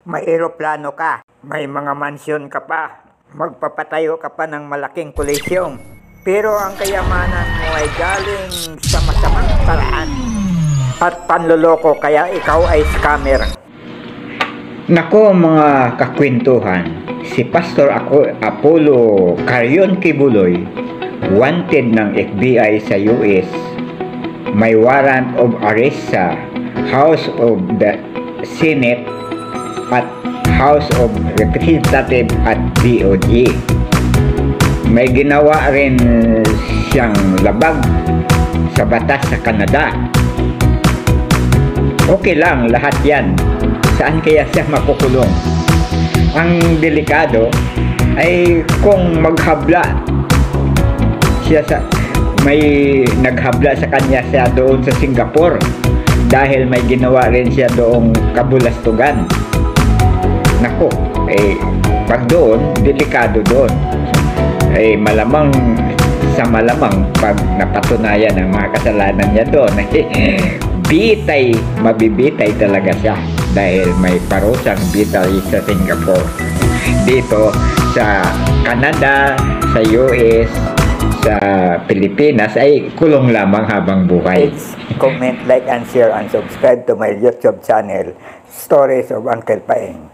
may eroplano ka, may mga mansyon ka pa, magpapatayo ka pa ng malaking kolisyong. Pero ang kayamanan mo ay galing sa masamang paraan at panloloko, kaya ikaw ay scammer. Nako mga kakwentuhan, si Pastor Apollo Carion Kibuloy, wanted ng FBI sa US, may warrant of arrest sa House of the Senate at House of Representatives at DOJ. May ginawa rin siyang labag sa batas sa Canada. Okay lang lahat yan. Saan kaya siya makukulong? Ang delikado ay kung maghabla siya may naghabla sa kanya siya doon sa Singapore dahil may ginawa rin siya doong kabulastugan. Nako, pag doon, delikado doon. Malamang pag napatunayan ang mga kasalanan niya doon, mabibitay talaga siya dahil may parusang bitay sa Singapore. Dito sa Canada, sa US, sa Pilipinas ay kulong lamang habang buhay. Please comment, like, and share, and subscribe to my YouTube channel, Stories of Uncle Paeng.